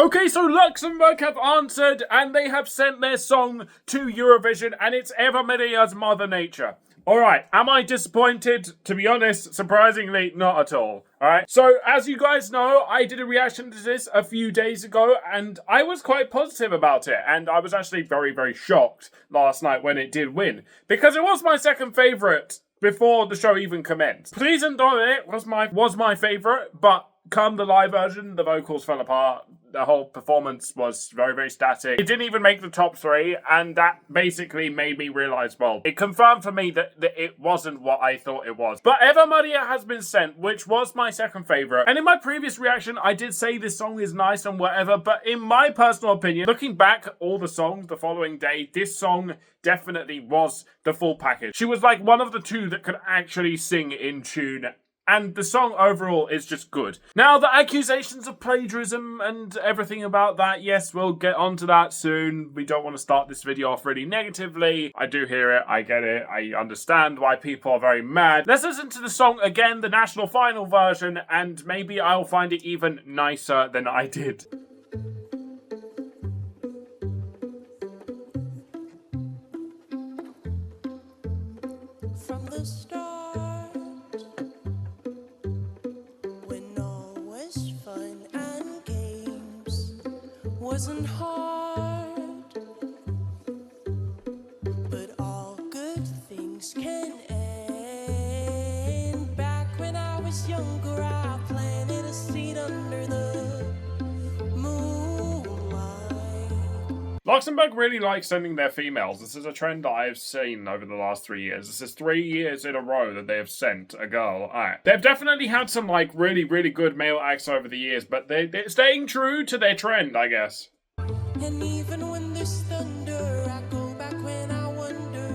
Okay, so Luxembourg have answered and they have sent their song to Eurovision, and it's Eva Marija's Mother Nature. Alright, am I disappointed? To be honest, surprisingly, not at all. Alright, so as you guys know, I did a reaction to this a few days ago and I was quite positive about it, and I was actually very, very shocked last night when it did win, because it was my second favourite before the show even commenced. Please and Don't It was my favourite, but come the live version, the vocals fell apart. The whole performance was very, very static. It didn't even make the top 3, and that basically made me realise, well, it confirmed for me that it wasn't what I thought it was. But Eva Marija has been sent, which was my second favourite. And in my previous reaction, I did say this song is nice and whatever, but in my personal opinion, looking back at all the songs the following day, this song definitely was the full package. She was like one of the 2 that could actually sing in tune, and the song overall is just good. Now, the accusations of plagiarism and everything about that, yes, we'll get onto that soon. We don't want to start this video off really negatively. I do hear it, I get it, I understand why people are very mad. Let's listen to the song again, the national final version, and maybe I'll find it even nicer than I did. From the start, wasn't hard, but all good things can end. Back when I was younger, I planted a seed under the moonlight. Luxembourg really likes sending their females. This is a trend that I've seen over the last 3 years. This is 3 years in a row that they have sent a girl out. They've definitely had some like really, really good male acts over the years, but they're staying true to their trend, I guess. And even when there's thunder, I go back when I wonder,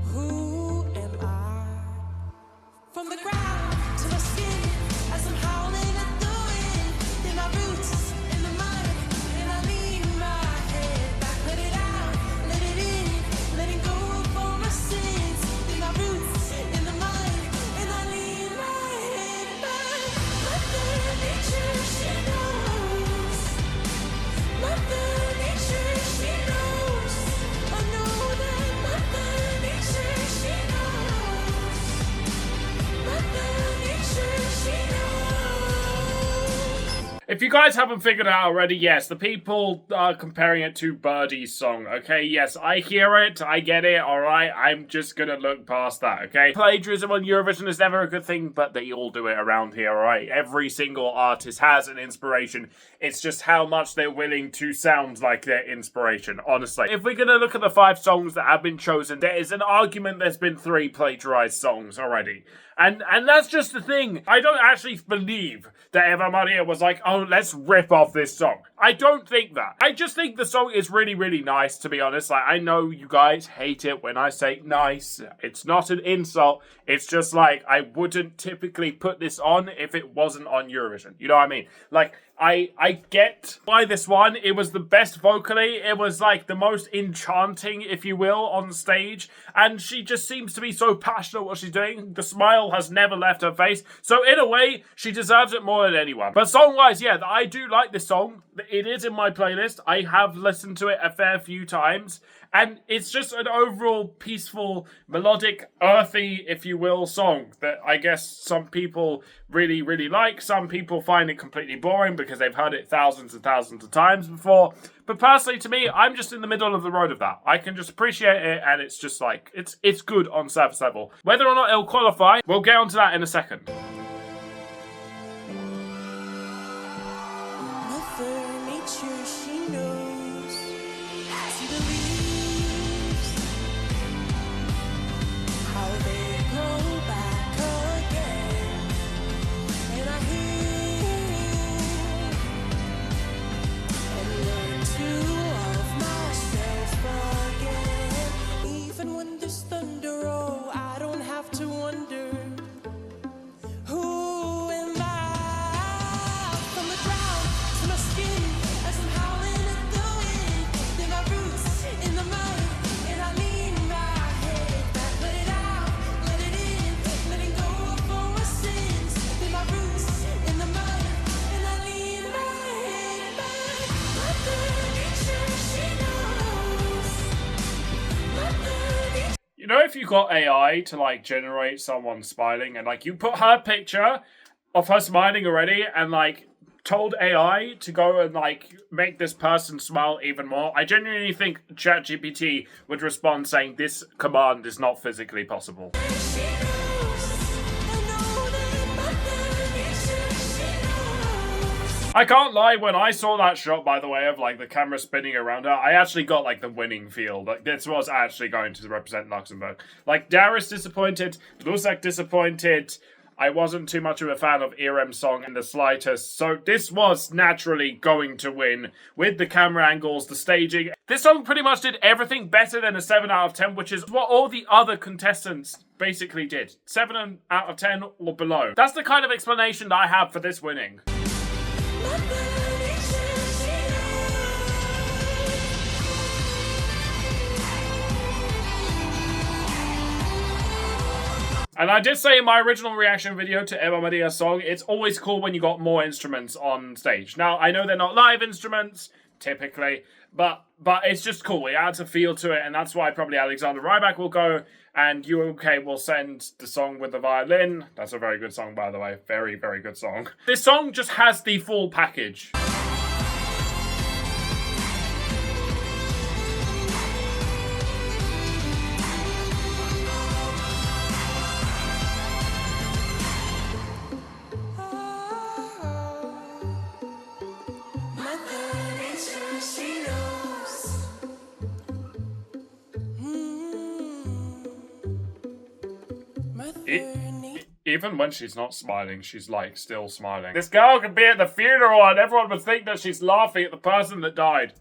who am I? From the ground to my skin, as I'm howling at the wind, in my roots, in the mud, and I lean my head back, let it out, let it in, letting go of all my sins, in my roots, in the mud, and I lean my head back. Mother Nature, she knows. Mother Nature, she knows. I know that Mother Nature, she knows. Mother Nature, she knows. If you guys haven't figured it out already, yes, the people are comparing it to Birdie's song, okay? Yes, I hear it, I get it, alright? I'm just gonna look past that, okay? Plagiarism on Eurovision is never a good thing, but they all do it around here, alright? Every single artist has an inspiration. It's just how much they're willing to sound like their inspiration, honestly. If we're gonna look at the 5 songs that have been chosen, there is an argument there's been 3 plagiarized songs already. And that's just the thing. I don't actually believe that Eva Marija was like, oh, let's rip off this song. I don't think that. I just think the song is really, really nice, to be honest. Like, I know you guys hate it when I say nice. It's not an insult. It's just like, I wouldn't typically put this on if it wasn't on Eurovision. You know what I mean? Like, I get why this one. It was the best vocally. It was like the most enchanting, if you will, on stage. And she just seems to be so passionate what she's doing. The smile has never left her face. So in a way, she deserves it more than anyone. But song-wise, yeah, I do like this song. It is in my playlist. I have listened to it a fair few times. And it's just an overall peaceful, melodic, earthy, if you will, song that I guess some people really, really like. Some people find it completely boring because they've heard it thousands and thousands of times before. But personally, to me, I'm just in the middle of the road of that. I can just appreciate it, and it's just like, it's good on surface level. Whether or not it'll qualify, we'll get onto that in a second. Mother Nature, she knows. See the leaves, how they grow back again. And I hear and learn to love myself again. Even when there's thunder, oh, I don't have to wonder. if you got AI to, like, generate someone smiling and, like, you put her picture of her smiling already and, like, told AI to go and, like, make this person smile even more? I genuinely think ChatGPT would respond saying this command is not physically possible. I can't lie, when I saw that shot, by the way, of, like, the camera spinning around her, I actually got, like, the winning feel. Like, this was actually going to represent Luxembourg. Like, Darius disappointed, Luzak disappointed. I wasn't too much of a fan of Irem's song in the slightest, so this was naturally going to win with the camera angles, the staging. This song pretty much did everything better than a 7 out of 10, which is what all the other contestants basically did. 7 out of 10 or below. That's the kind of explanation that I have for this winning. And I did say in my original reaction video to Eva Marija's song, it's always cool when you got more instruments on stage. Now, I know they're not live instruments, typically, but it's just cool. It adds a feel to it, and that's why probably Alexander Rybak will go, and UK will send the song with the violin. That's a very good song, by the way. Very, very good song. This song just has the full package. Even when she's not smiling, she's, like, still smiling. This girl could be at the funeral and everyone would think that she's laughing at the person that died.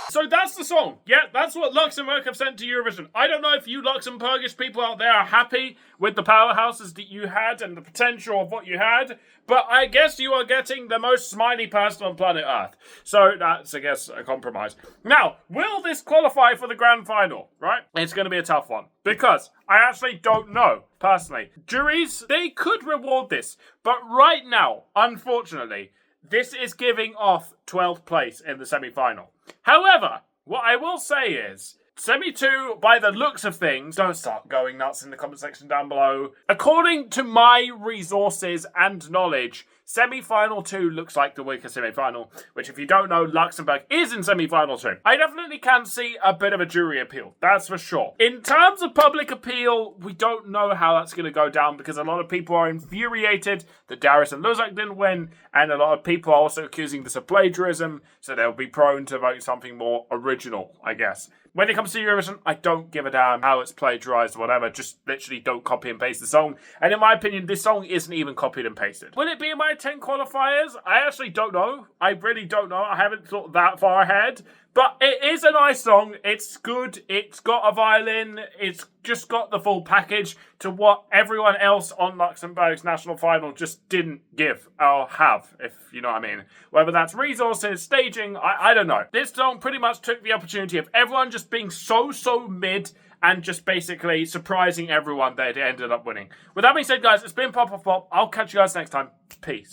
So that's the song. Yeah, that's what Luxembourg have sent to Eurovision. I don't know if you Luxembourgish people out there are happy with the powerhouses that you had and the potential of what you had, but I guess you are getting the most smiley person on planet Earth. So that's, I guess, a compromise. Now, will this qualify for the grand final, right? It's going to be a tough one, because I actually don't know, personally. Juries, they could reward this, but right now, unfortunately, this is giving off 12th place in the semi-final. However, what I will say is, semi-2, by the looks of things, don't start going nuts in the comment section down below. According to my resources and knowledge, semi-final 2 looks like the weaker semi-final, which if you don't know, Luxembourg is in semi-final 2. I definitely can see a bit of a jury appeal, that's for sure. In terms of public appeal, we don't know how that's going to go down because a lot of people are infuriated that Darius and Luzak didn't win, and a lot of people are also accusing this of plagiarism, so they'll be prone to vote something more original, I guess. When it comes to Eurovision, I don't give a damn how it's plagiarized or whatever. Just literally don't copy and paste the song. And in my opinion, this song isn't even copied and pasted. Will it be in my 10 qualifiers? I actually don't know. I really don't know. I haven't thought that far ahead. But it is a nice song. It's good. It's got a violin. It's just got the full package to what everyone else on Luxembourg's national final just didn't give or have, if you know what I mean. Whether that's resources, staging, I don't know. This song pretty much took the opportunity of everyone just being so mid and just basically surprising everyone that it ended up winning. With that being said, guys, it's been Pop Pop Pop. I'll catch you guys next time. Peace.